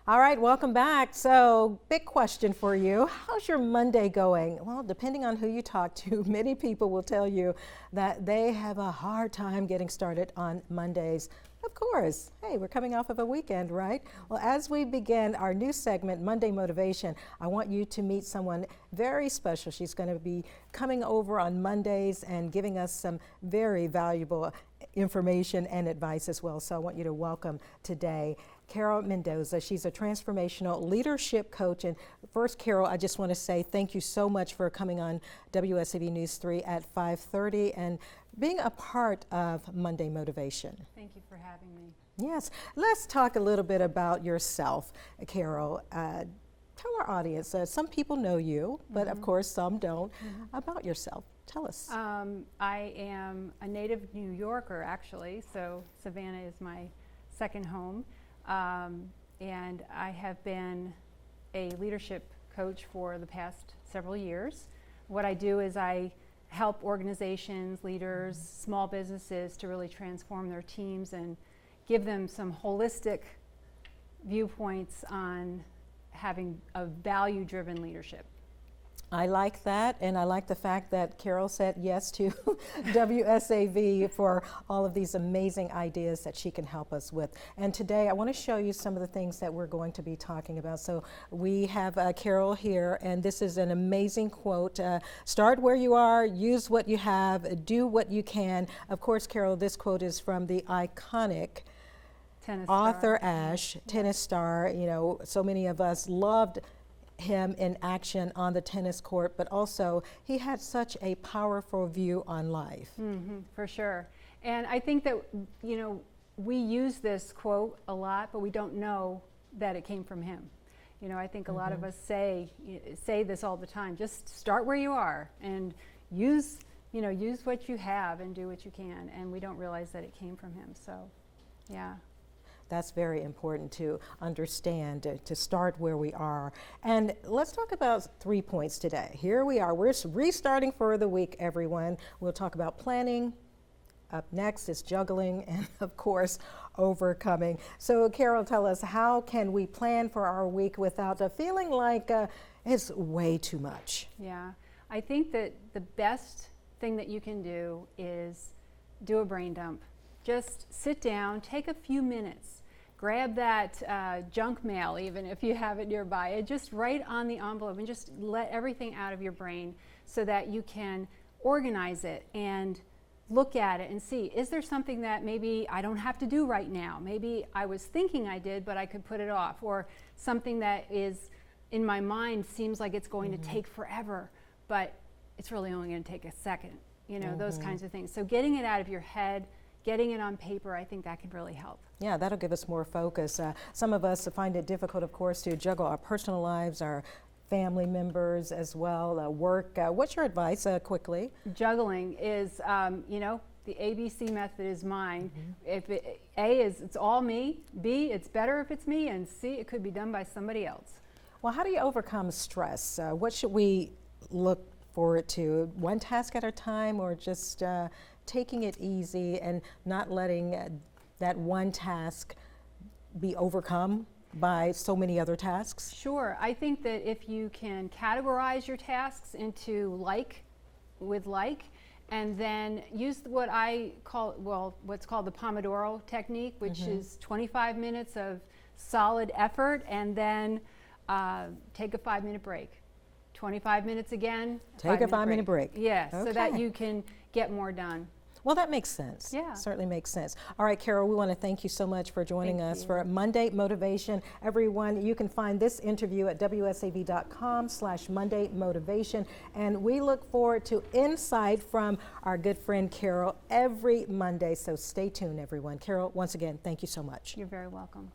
All right, welcome back. So, big question for you. How's your Monday going? Well, depending on who you talk to, many people will tell you that they have a hard time getting started on Mondays. Of course. Hey, we're coming off of a weekend, right? Well, as we begin our new segment, Monday Motivation, I want you to meet someone very special. She's going to be coming over on Mondays and giving us some very valuable information and advice as well. So I want you to welcome today Carol Mendoza. She's a transformational leadership coach. And first, Carol, I just want to say thank you so much for coming on WSAV News 3 at 5:30 and being a part of Monday Motivation. Thank you for having me. Yes. Let's talk a little bit about yourself, Carol. Tell our audience, some people know you, but of course some don't, about yourself. Tell us. I am a native New Yorker, actually, so Savannah is my second home. And I have been a leadership coach for the past several years. What I do is I help organizations, leaders, small businesses to really transform their teams and give them some holistic viewpoints on having a value-driven leadership. I like that, and I like the fact that Carol said yes to WSAV for all of these amazing ideas that she can help us with. And today I want to show you some of the things that we're going to be talking about. So we have Carol here, and this is an amazing quote. Start where you are, use what you have, do what you can. Of course, Carol, this quote is from the iconic Arthur Ashe, tennis star. You know, so many of us loved him in action on the tennis court, but also he had such a powerful view on life. For sure. And I think that, you know, we use this quote a lot, but we don't know that it came from him. You know, I think a lot of us say this all the time. Just start where you are and use what you have and do what you can. And we don't realize that it came from him. So, yeah. That's very important to understand, to start where we are. And let's talk about 3 points today. Here we are. We're restarting for the week, everyone. We'll talk about planning. Up next is juggling and, of course, overcoming. So, Carol, tell us, how can we plan for our week without feeling like it's way too much? Yeah. I think that the best thing that you can do is do a brain dump. Just sit down, take a few minutes, grab that junk mail, even if you have it nearby, and just write on the envelope and just let everything out of your brain so that you can organize it and look at it and see, is there something that maybe I don't have to do right now? Maybe I was thinking I did, but I could put it off, or something that is in my mind seems like it's going to take forever, but it's really only going to take a second, you know, those kinds of things. So getting it out of your head, getting it on paper, I think that can really help. Yeah, that'll give us more focus. Some of us find it difficult, of course, to juggle our personal lives, our family members as well, work. What's your advice, quickly? Juggling is, you know, the ABC method is mine. If A is it's all me, B, it's better if it's me, and C, it could be done by somebody else. Well, how do you overcome stress? What should we look forward to? One task at a time, or just taking it easy and not letting that one task be overcome by so many other tasks? Sure. I think that if you can categorize your tasks into like, and then use what I call, what's called the Pomodoro technique, which is 25 minutes of solid effort, and then take a 5-minute break. 25 minutes again. Take a 5-minute break. Yes, okay. So that you can get more done. Well, that makes sense. Yeah. Certainly makes sense. All right, Carol, we want to thank you so much for joining us for Monday Motivation. Everyone, you can find this interview at wsav.com/Monday Motivation. And we look forward to insight from our good friend Carol every Monday. So stay tuned, everyone. Carol, once again, thank you so much. You're very welcome.